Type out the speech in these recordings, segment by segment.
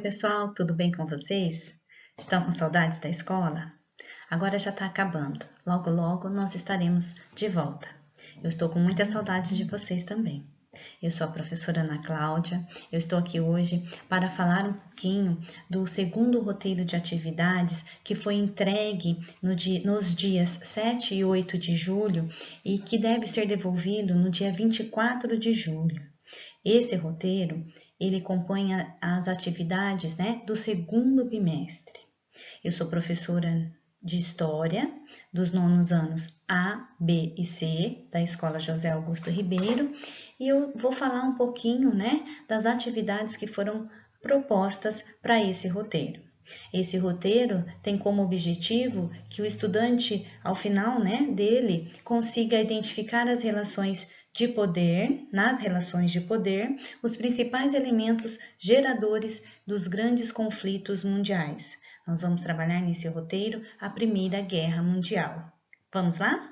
pessoal, tudo bem com vocês? Estão com saudades da escola? Agora já está acabando. Logo, logo nós estaremos de volta. Eu estou com muitas saudades de vocês também. Eu sou a professora Ana Cláudia. Eu estou aqui hoje para falar um pouquinho do segundo roteiro de atividades que foi entregue nos dias 7 e 8 de julho e que deve ser devolvido no dia 24 de julho. Esse roteiro, ele compõe as atividades, do segundo bimestre. Eu sou professora de História dos nonos anos A, B e C da Escola José Augusto Ribeiro e eu vou falar um pouquinho, das atividades que foram propostas para esse roteiro. Esse roteiro tem como objetivo que o estudante, ao final, dele, consiga identificar as relações de poder, nas relações de poder, os principais elementos geradores dos grandes conflitos mundiais. Nós vamos trabalhar nesse roteiro a Primeira Guerra Mundial. Vamos lá?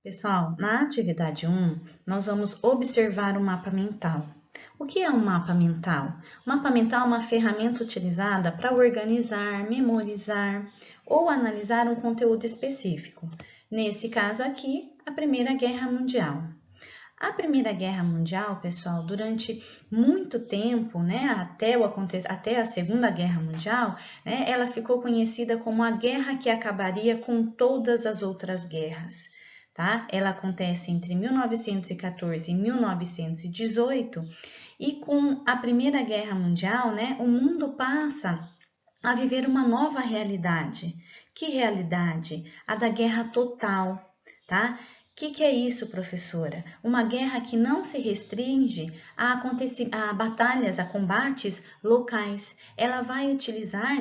Pessoal, na atividade 1, nós vamos observar o mapa mental. O que é um mapa mental? O mapa mental é uma ferramenta utilizada para organizar, memorizar ou analisar um conteúdo específico. Nesse caso aqui, a Primeira Guerra Mundial. A Primeira Guerra Mundial, pessoal, durante muito tempo, até a Segunda Guerra Mundial, ela ficou conhecida como a guerra que acabaria com todas as outras guerras. Tá? Ela acontece entre 1914 e 1918 e com a Primeira Guerra Mundial, o mundo passa a viver uma nova realidade. Que realidade? A da guerra total, tá? O que é isso, professora? Uma guerra que não se restringe a batalhas, a combates locais. Ela vai utilizar,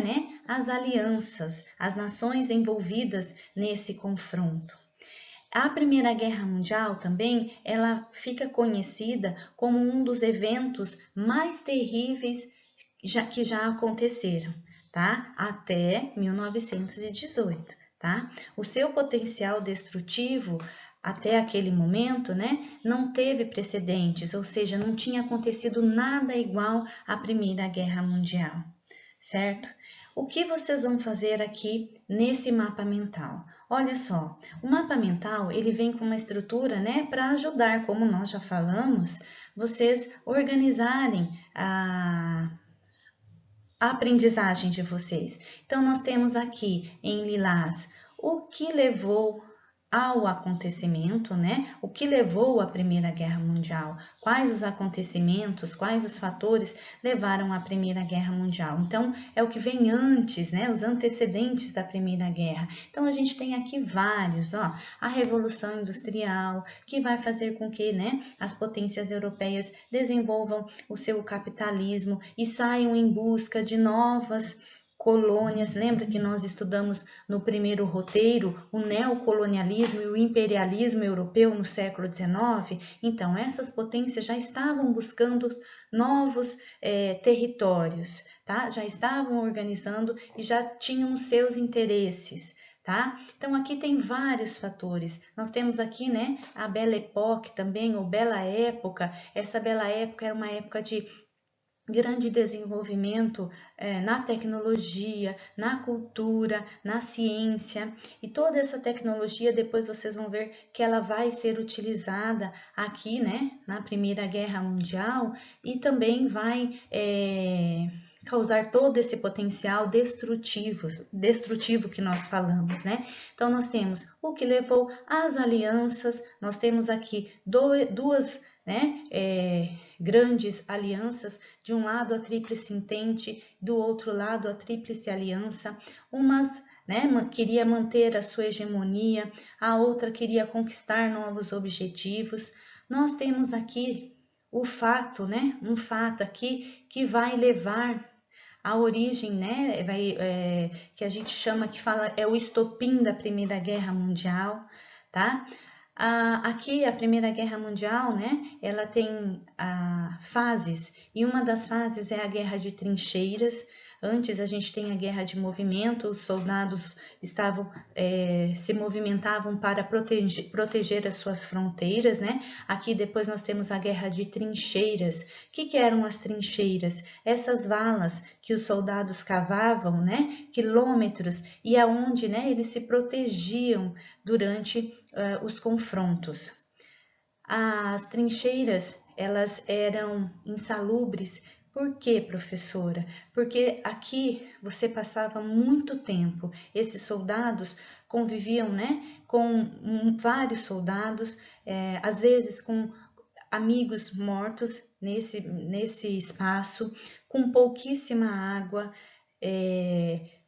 as alianças, as nações envolvidas nesse confronto. A Primeira Guerra Mundial também, ela fica conhecida como um dos eventos mais terríveis que já aconteceram, tá? Até 1918, tá? O seu potencial destrutivo até aquele momento, não teve precedentes, ou seja, não tinha acontecido nada igual à Primeira Guerra Mundial, certo? O que vocês vão fazer aqui nesse mapa mental? Olha só, o mapa mental, ele vem com uma estrutura, para ajudar, como nós já falamos, vocês organizarem a aprendizagem de vocês. Então, nós temos aqui em lilás o que levou ao acontecimento, o que levou à Primeira Guerra Mundial, quais os acontecimentos, quais os fatores levaram à Primeira Guerra Mundial. Então, é o que vem antes, os antecedentes da Primeira Guerra. Então, a gente tem aqui vários, a Revolução Industrial, que vai fazer com que, as potências europeias desenvolvam o seu capitalismo e saiam em busca de novas colônias. Lembra que nós estudamos no primeiro roteiro o neocolonialismo e o imperialismo europeu no século XIX? Então, essas potências já estavam buscando novos territórios, tá? Já estavam organizando e já tinham seus interesses. Tá? Então, aqui tem vários fatores. Nós temos aqui, a Belle Époque também, ou Bela Época. Essa Bela Época era uma época de grande desenvolvimento na tecnologia, na cultura, na ciência, e toda essa tecnologia depois vocês vão ver que ela vai ser utilizada aqui, na Primeira Guerra Mundial, e também vai causar todo esse potencial destrutivo que nós falamos, Então, nós temos o que levou às alianças, nós temos aqui duas grandes alianças, de um lado a Tríplice Entente, do outro lado a Tríplice Aliança. Umas queria manter a sua hegemonia, a outra queria conquistar novos objetivos. Nós temos aqui o fato, um fato aqui que vai levar a origem, que a gente chama, que fala, é o estopim da Primeira Guerra Mundial, tá? Aqui a Primeira Guerra Mundial, ela tem fases, e uma das fases é a Guerra de Trincheiras, Antes a gente tem a guerra de movimento, os soldados se movimentavam para proteger as suas fronteiras, né? Aqui depois nós temos a guerra de trincheiras. O que eram as trincheiras? Essas valas que os soldados cavavam, né? Quilômetros, e aonde, né, eles se protegiam durante os confrontos. As trincheiras, elas eram insalubres. Por quê, professora? Porque aqui você passava muito tempo. Esses soldados conviviam, né, com vários soldados, às vezes com amigos mortos nesse espaço, com pouquíssima água,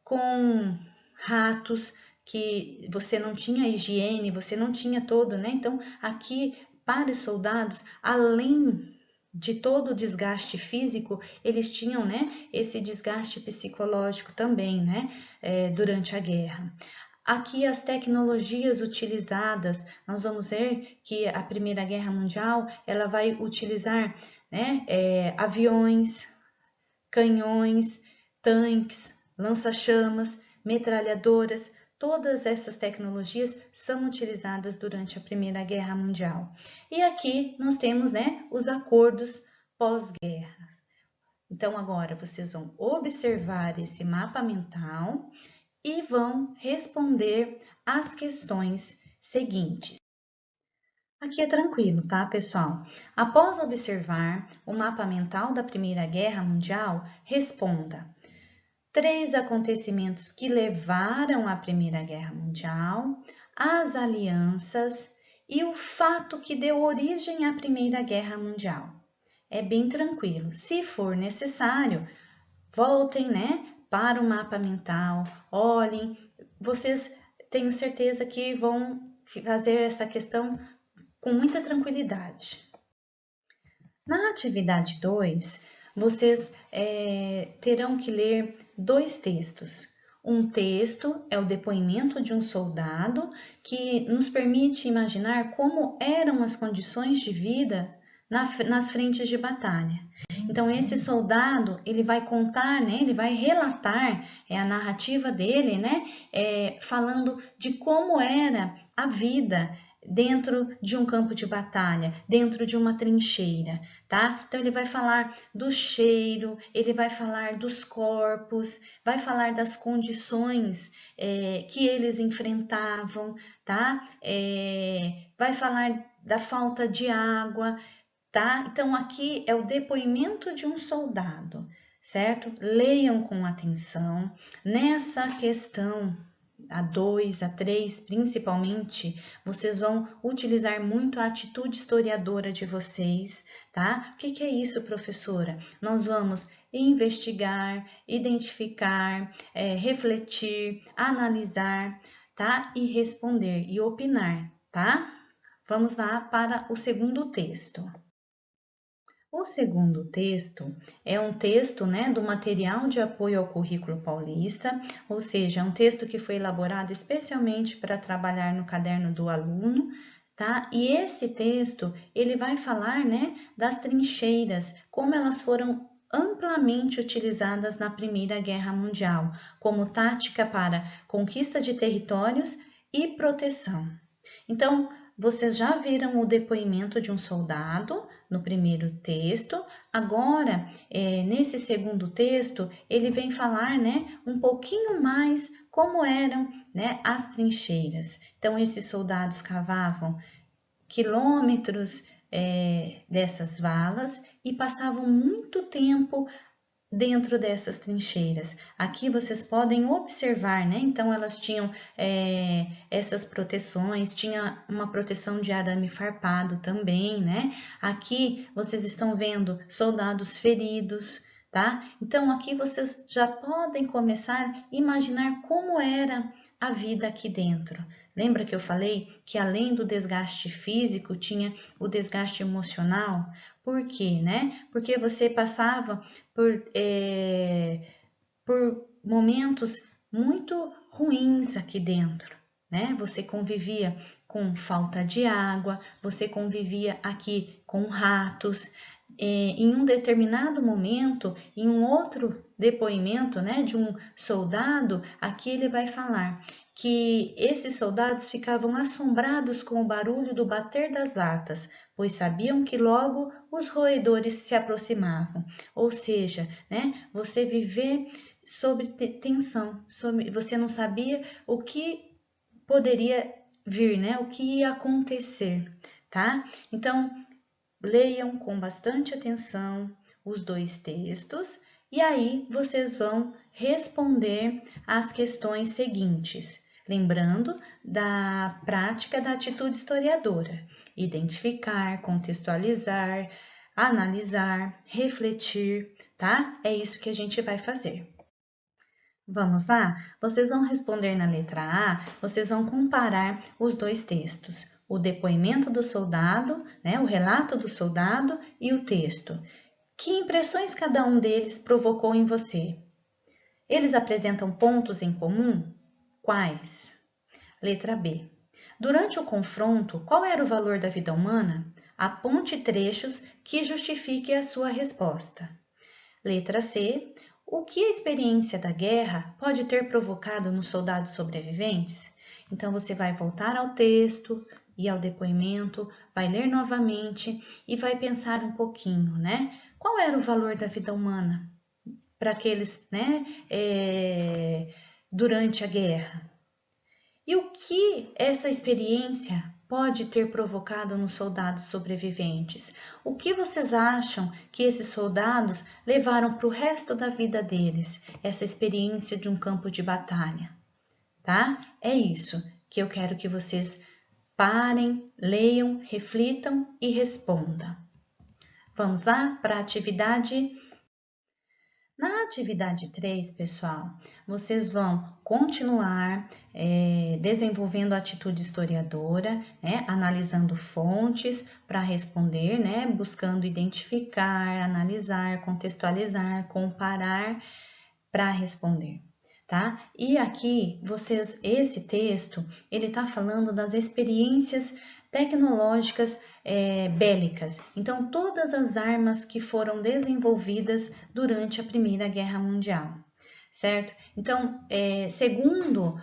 com ratos, que você não tinha higiene, você não tinha todo, né? Então, aqui, para os soldados, além de todo o desgaste físico, eles tinham, né, esse desgaste psicológico também, né, durante a guerra. Aqui as tecnologias utilizadas, nós vamos ver que a Primeira Guerra Mundial, ela vai utilizar, né, aviões, canhões, tanques, lança-chamas, metralhadoras. Todas essas tecnologias são utilizadas durante a Primeira Guerra Mundial. E aqui nós temos, né, os acordos pós-guerra. Então, agora vocês vão observar esse mapa mental e vão responder as questões seguintes. Aqui é tranquilo, tá, pessoal? Após observar o mapa mental da Primeira Guerra Mundial, responda: 3 acontecimentos que levaram à Primeira Guerra Mundial, as alianças e o fato que deu origem à Primeira Guerra Mundial. É bem tranquilo. Se for necessário, voltem, né, para o mapa mental, olhem. Vocês tenho certeza que vão fazer essa questão com muita tranquilidade. Na atividade 2, vocês terão que ler 2 textos. Um texto é o depoimento de um soldado que nos permite imaginar como eram as condições de vida nas frentes de batalha. Então, esse soldado, ele vai contar, né, ele vai relatar a narrativa dele, né, falando de como era a vida dentro de um campo de batalha, dentro de uma trincheira, tá? Então, ele vai falar do cheiro, ele vai falar dos corpos, vai falar das condições que eles enfrentavam, tá? Vai falar da falta de água, tá? Então, aqui é o depoimento de um soldado, certo? Leiam com atenção. Nessa questão, a 2, a 3, principalmente, vocês vão utilizar muito a atitude historiadora de vocês, tá? O que é isso, professora? Nós vamos investigar, identificar, refletir, analisar, tá? E responder e opinar, tá? Vamos lá para o segundo texto. O segundo texto é um texto, né, do material de apoio ao currículo paulista, ou seja, é um texto que foi elaborado especialmente para trabalhar no caderno do aluno, tá? E esse texto, ele vai falar, né, das trincheiras, como elas foram amplamente utilizadas na Primeira Guerra Mundial, como tática para conquista de territórios e proteção. Então, vocês já viram o depoimento de um soldado no primeiro texto. Agora, nesse segundo texto, ele vem falar, né, um pouquinho mais como eram, né, as trincheiras. Então, esses soldados cavavam quilômetros dessas valas e passavam muito tempo dentro dessas trincheiras. Aqui vocês podem observar, né? Então, elas tinham essas proteções, tinha uma proteção de arame farpado também, né? Aqui vocês estão vendo soldados feridos, tá? Então, aqui vocês já podem começar a imaginar como era a vida aqui dentro. Lembra que eu falei que além do desgaste físico, tinha o desgaste emocional? Por quê, né? Porque você passava por momentos muito ruins aqui dentro, né? Você convivia com falta de água, você convivia aqui com ratos. Em um determinado momento, em um outro depoimento, né, de um soldado, aqui ele vai falar que esses soldados ficavam assombrados com o barulho do bater das latas, pois sabiam que logo os roedores se aproximavam. Ou seja, né, você viver sob tensão, você não sabia o que poderia vir, né, o que ia acontecer, tá? Então, leiam com bastante atenção os dois textos e aí vocês vão responder as questões seguintes, lembrando da prática da atitude historiadora: identificar, contextualizar, analisar, refletir, tá? É isso que a gente vai fazer. Vamos lá? Vocês vão responder na letra A, vocês vão comparar os dois textos, o depoimento do soldado, né, o relato do soldado e o texto. Que impressões cada um deles provocou em você? Eles apresentam pontos em comum? Quais? Letra B. Durante o confronto, qual era o valor da vida humana? Aponte trechos que justifiquem a sua resposta. Letra C. O que a experiência da guerra pode ter provocado nos soldados sobreviventes? Então, você vai voltar ao texto e ao depoimento, vai ler novamente e vai pensar um pouquinho, né? Qual era o valor da vida humana para aqueles, né, durante a guerra? E o que essa experiência pode ter provocado nos soldados sobreviventes? O que vocês acham que esses soldados levaram para o resto da vida deles, essa experiência de um campo de batalha? Tá? É isso que eu quero que vocês parem, leiam, reflitam e respondam. Vamos lá para a atividade. Na atividade 3, pessoal, vocês vão continuar desenvolvendo a atitude historiadora, né, analisando fontes para responder, né, buscando identificar, analisar, contextualizar, comparar para responder, tá? E aqui, esse texto, ele está falando das experiências tecnológicas bélicas. Então, todas as armas que foram desenvolvidas durante a Primeira Guerra Mundial, certo? Então, segundo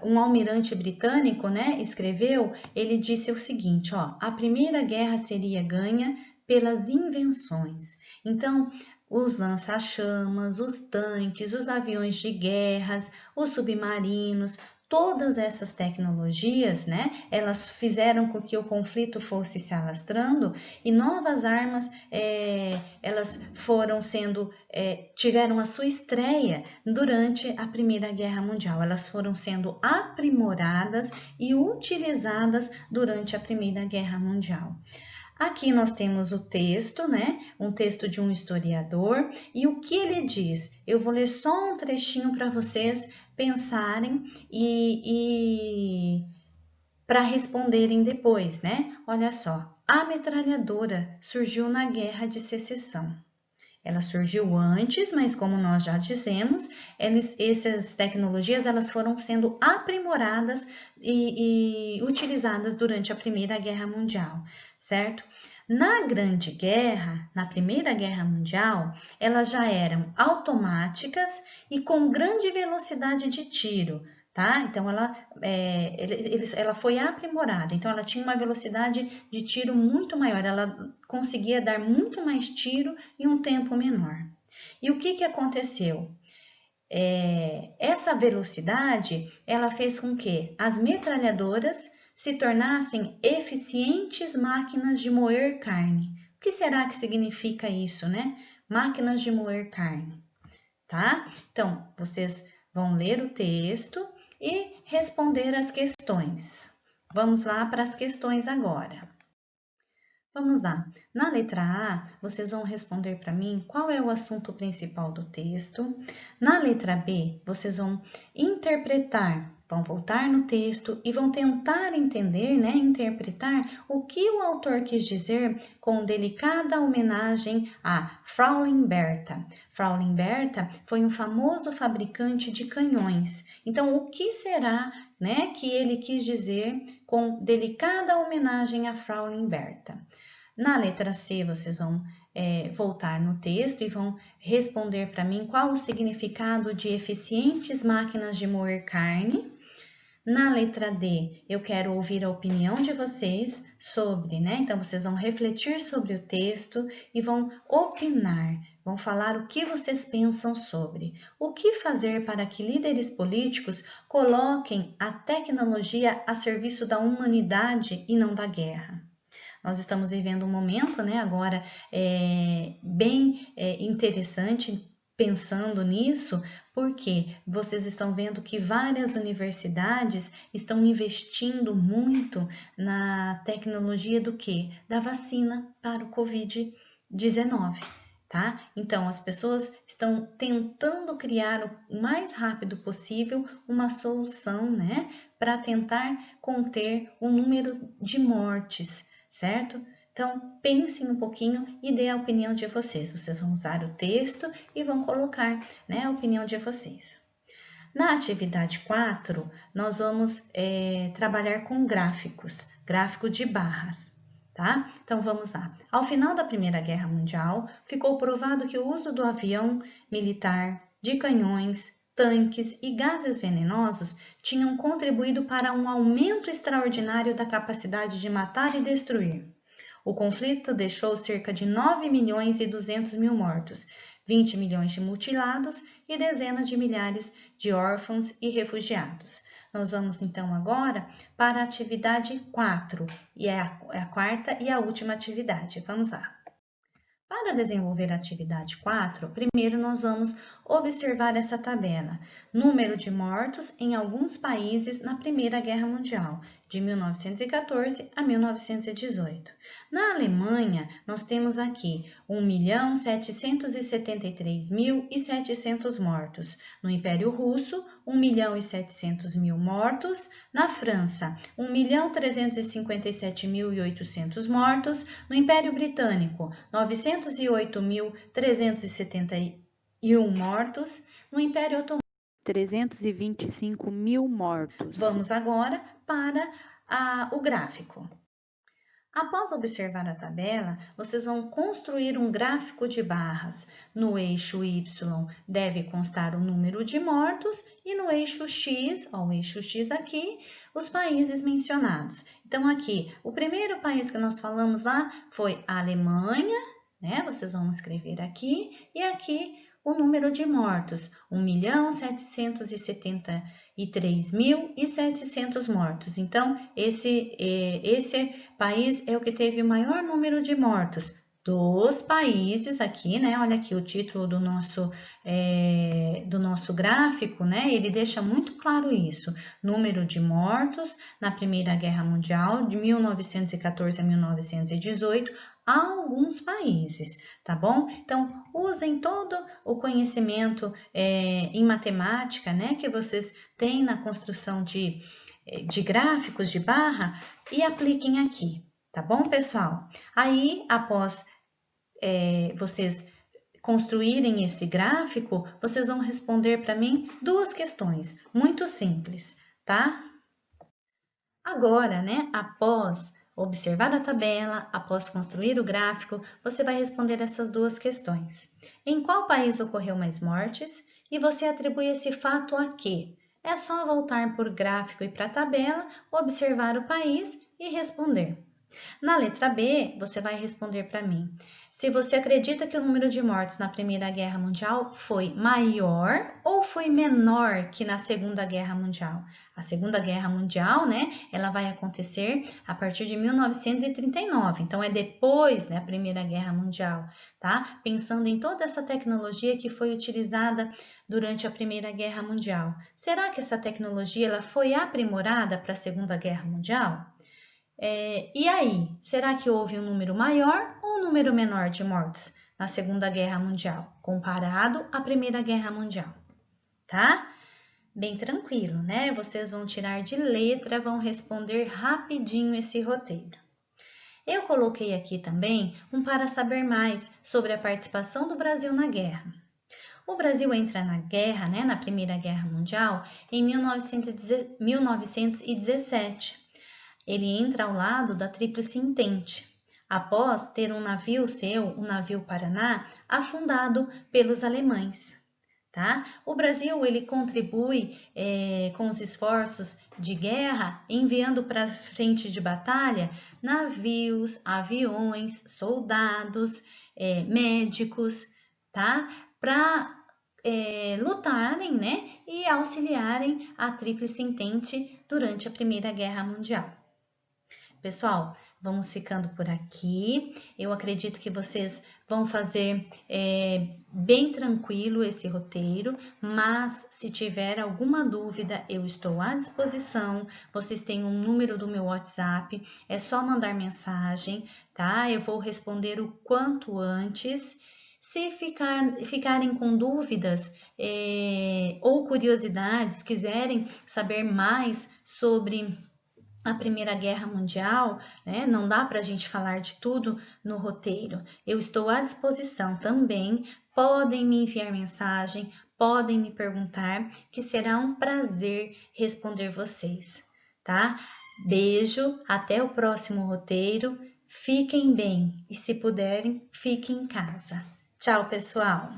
um almirante britânico, né, escreveu, ele disse o seguinte, ó, a Primeira Guerra seria ganha pelas invenções. Então, os lança-chamas, os tanques, os aviões de guerras, os submarinos, todas essas tecnologias, né, elas fizeram com que o conflito fosse se alastrando e novas armas, elas foram tiveram a sua estreia durante a Primeira Guerra Mundial. Elas foram sendo aprimoradas e utilizadas durante a Primeira Guerra Mundial. Aqui nós temos o texto, né? Um texto de um historiador. E o que ele diz? Eu vou ler só um trechinho para vocês pensarem e para responderem depois, né? Olha só. A metralhadora surgiu na Guerra de Secessão. Ela surgiu antes, mas como nós já dissemos, essas tecnologias elas foram sendo aprimoradas e utilizadas durante a Primeira Guerra Mundial, certo? Na Grande Guerra, na Primeira Guerra Mundial, elas já eram automáticas e com grande velocidade de tiro, tá? Então, ela foi aprimorada, então ela tinha uma velocidade de tiro muito maior, ela conseguia dar muito mais tiro em um tempo menor. E o que aconteceu? Essa velocidade, ela fez com que as metralhadoras se tornassem eficientes máquinas de moer carne. O que será que significa isso, né? Máquinas de moer carne, tá? Então, vocês vão ler o texto e responder as questões. Vamos lá para as questões agora. Vamos lá. Na letra A, vocês vão responder para mim qual é o assunto principal do texto. Na letra B, vocês vão interpretar, vão voltar no texto e vão tentar entender, né, interpretar o que o autor quis dizer com delicada homenagem a Fraulein Bertha. Fraulein Bertha foi um famoso fabricante de canhões. Então, o que será, né, que ele quis dizer com delicada homenagem a Fraulein Bertha? Na letra C, vocês vão voltar no texto e vão responder para mim qual o significado de eficientes máquinas de moer carne. Na letra D, eu quero ouvir a opinião de vocês sobre, né? Então, vocês vão refletir sobre o texto e vão opinar, vão falar o que vocês pensam sobre. O que fazer para que líderes políticos coloquem a tecnologia a serviço da humanidade e não da guerra? Nós estamos vivendo um momento, né, agora bem interessante, pensando nisso, porque vocês estão vendo que várias universidades estão investindo muito na tecnologia do quê? Da vacina para o Covid-19, tá? Então, as pessoas estão tentando criar o mais rápido possível uma solução, né, para tentar conter o número de mortes, certo? Então, pensem um pouquinho e dê a opinião de vocês. Vocês vão usar o texto e vão colocar, né, a opinião de vocês. Na atividade 4, nós vamos trabalhar com gráficos, gráfico de barras, tá? Então, vamos lá. Ao final da Primeira Guerra Mundial, ficou provado que o uso do avião militar, de canhões, tanques e gases venenosos tinham contribuído para um aumento extraordinário da capacidade de matar e destruir. O conflito deixou cerca de 9 milhões e 200 mil mortos, 20 milhões de mutilados e dezenas de milhares de órfãos e refugiados. Nós vamos então agora para a atividade 4, e é a quarta e a última atividade. Vamos lá. Para desenvolver a atividade 4, primeiro nós vamos observar essa tabela. Número de mortos em alguns países na Primeira Guerra Mundial, de 1914 a 1918. Na Alemanha, nós temos aqui 1.773.700 mortos. No Império Russo, 1.700.000 mortos. Na França, 1.357.800 mortos. No Império Britânico, 908.371 mortos. No Império Otomano, 325 mil mortos. Vamos agora para o gráfico. Após observar a tabela, vocês vão construir um gráfico de barras. No eixo Y deve constar o número de mortos e no eixo X, ó, o eixo X aqui, os países mencionados. Então, aqui, o primeiro país que nós falamos lá foi a Alemanha, né? Vocês vão escrever aqui, e aqui o número de mortos, 1.773.700 mortos. Então, esse país é o que teve o maior número de mortos dos países aqui, né? Olha aqui o título do nosso gráfico, né? Ele deixa muito claro isso. Número de mortos na Primeira Guerra Mundial, de 1914 a 1918, alguns países, tá bom? Então, usem todo o conhecimento em matemática, né? Que vocês têm na construção de gráficos de barra e apliquem aqui, tá bom, pessoal? Aí, após vocês construírem esse gráfico, vocês vão responder para mim duas questões, muito simples, tá? Agora, né, após observar a tabela, após construir o gráfico, você vai responder essas duas questões. Em qual país ocorreu mais mortes? E você atribui esse fato a quê? É só voltar por gráfico e para a tabela, observar o país e responder. Na letra B, você vai responder para mim. Se você acredita que o número de mortes na Primeira Guerra Mundial foi maior ou foi menor que na Segunda Guerra Mundial? A Segunda Guerra Mundial, né, ela vai acontecer a partir de 1939, então é depois da Primeira Guerra Mundial, tá? Pensando em toda essa tecnologia que foi utilizada durante a Primeira Guerra Mundial. Será que essa tecnologia ela foi aprimorada para a Segunda Guerra Mundial? E aí, será que houve um número maior ou um número menor de mortos na Segunda Guerra Mundial, comparado à Primeira Guerra Mundial? Tá? Bem tranquilo, né? Vocês vão tirar de letra, vão responder rapidinho esse roteiro. Eu coloquei aqui também um para saber mais sobre a participação do Brasil na guerra. O Brasil entra na guerra, né, na Primeira Guerra Mundial, em 1917. Ele entra ao lado da Tríplice Entente. após ter um navio seu, o navio Paraná, afundado pelos alemães. Tá? O Brasil ele contribui com os esforços de guerra, enviando para a frente de batalha navios, aviões, soldados, médicos, tá? Para lutarem, né, e auxiliarem a Tríplice Entente durante a Primeira Guerra Mundial. Pessoal, vamos ficando por aqui. Eu acredito que vocês vão fazer bem tranquilo esse roteiro, mas se tiver alguma dúvida, eu estou à disposição. Vocês têm um número do meu WhatsApp, é só mandar mensagem, tá? Eu vou responder o quanto antes. Se ficarem com dúvidas ou curiosidades, quiserem saber mais sobre a Primeira Guerra Mundial, né? Não dá para a gente falar de tudo no roteiro. Eu estou à disposição também. Podem me enviar mensagem, podem me perguntar, que será um prazer responder vocês, tá? Beijo, até o próximo roteiro. Fiquem bem e, se puderem, fiquem em casa. Tchau, pessoal!